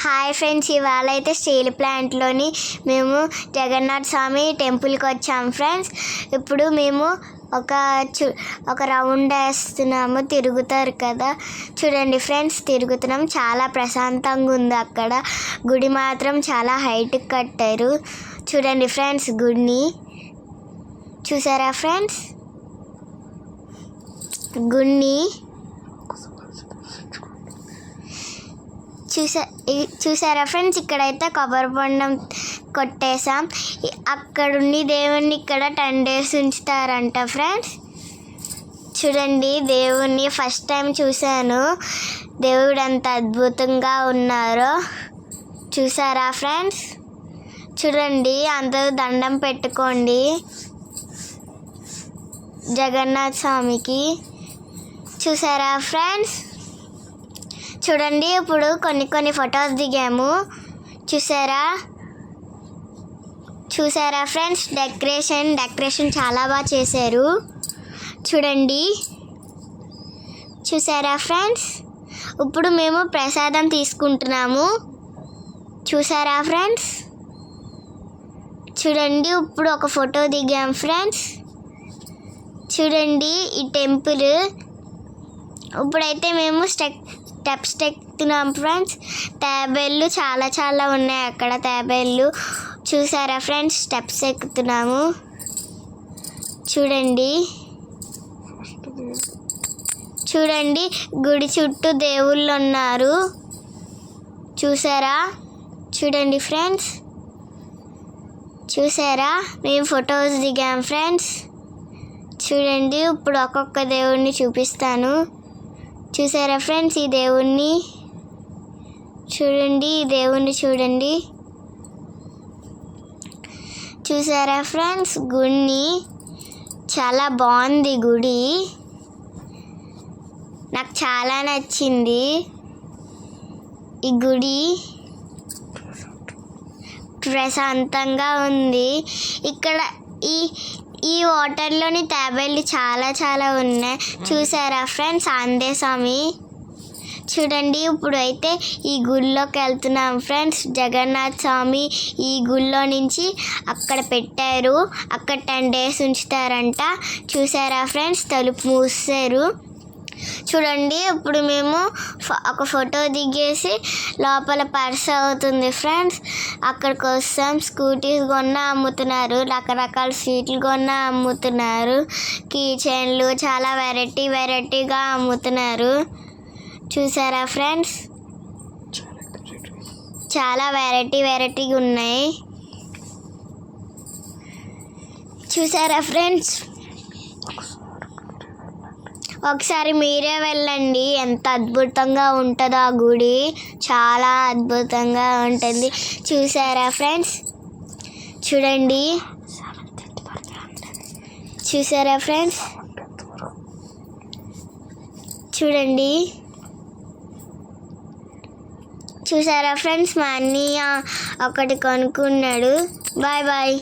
Hi friends, ఇవాళ అయితే steel ప్లాంట్లోని మేము జగన్నాథ్ స్వామి టెంపుల్కి వచ్చాము ఫ్రెండ్స్. ఇప్పుడు మేము ఒక రౌండ్ వేస్తున్నాము, తిరుగుతారు కదా, చూడండి ఫ్రెండ్స్, తిరుగుతున్నాం. చాలా ప్రశాంతంగా ఉంది. అక్కడ గుడి మాత్రం చాలా హైట్కి కట్టారు. చూడండి ఫ్రెండ్స్, గుడిని చూసారా ఫ్రెండ్స్? గుడిని చూసారా ఫ్రెండ్స్? ఇక్కడైతే కొబ్బరి బొండం కొట్టేసాం. అక్కడుండి దేవుణ్ణి ఇక్కడ 10 days ఉంచుతారంట ఫ్రెండ్స్. చూడండి, దేవుణ్ణి ఫస్ట్ టైం చూశాను. దేవుడు ఎంత అద్భుతంగా ఉన్నారో చూసారా ఫ్రెండ్స్? చూడండి, అందరూ దండం పెట్టుకోండి జగన్నాథ్ స్వామికి. చూసారా ఫ్రెండ్స్? చూడండి, ఇప్పుడు కొన్ని ఫొటోస్ దిగాము. చూసారా ఫ్రెండ్స్? డెకరేషన్ చాలా బాగా చేశారు. చూసారా ఫ్రెండ్స్? ఇప్పుడు మేము ప్రసాదం తీసుకుంటున్నాము. చూసారా ఫ్రెండ్స్? చూడండి, ఇప్పుడు ఒక ఫోటో దిగాం ఫ్రెండ్స్. చూడండి ఈ టెంపుల్. ఇప్పుడైతే మేము స్టెప్స్ ఎక్కుతున్నాం ఫ్రెండ్స్. తాబేళ్ళు చాలా ఉన్నాయి అక్కడ, తాబేళ్ళు. చూసారా ఫ్రెండ్స్? స్టెప్స్ ఎక్కుతున్నాము. చూడండి గుడి చుట్టూ దేవుళ్ళు ఉన్నారు. చూడండి ఫ్రెండ్స్, మేము ఫొటోస్ దిగాం ఫ్రెండ్స్. చూడండి, ఇప్పుడు ఒక్కొక్క దేవుడిని చూపిస్తాను. చూసారా ఫ్రెండ్స్? ఈ దేవుణ్ణి చూడండి. చూసారా ఫ్రెండ్స్? గుడిని చాలా బాగుంది. గుడి నాకు చాలా నచ్చింది. ఈ గుడి ప్రశాంతంగా ఉంది. ఇక్కడ ఈ వాటర్లోని తాబేళ్ళు చాలా ఉన్నాయి. చూసారా ఫ్రెండ్స్? ఆంజనేయ స్వామి. చూడండి, ఇప్పుడు అయితే ఈ గుడిలోకి వెళ్తున్నాం ఫ్రెండ్స్. జగన్నాథ్ స్వామి ఈ గుడిలో నుంచి అక్కడ పెట్టారు. అక్కడ 10 days ఉంచుతారంట. చూసారా ఫ్రెండ్స్? తలుపు మూసారు. చూడండి, ఇప్పుడు మేము ఒక ఫోటో దిగేసి లోపల పర్స్ అవుతుంది ఫ్రెండ్స్. అక్కడికి వస్తాం. స్కూటీస్ కొన్నా అమ్ముతున్నారు, రకరకాల స్వీట్లు కొన్నా అమ్ముతున్నారు, కీ చైన్లు చాలా వెరైటీగా అమ్ముతున్నారు. చూసారా ఫ్రెండ్స్? చాలా వెరైటీగా ఉన్నాయి. చూసారా ఫ్రెండ్స్? ఒకసారి మీరే వెళ్ళండి, ఎంత అద్భుతంగా ఉంటుందో ఆ గుడి. చాలా అద్భుతంగా ఉంటుంది. చూసారా ఫ్రెండ్స్? చూసారా ఫ్రెండ్స్? చూసారా ఫ్రెండ్స్? మా అన్నయ్య ఒకటి కొనుక్కున్నాడు. బాయ్.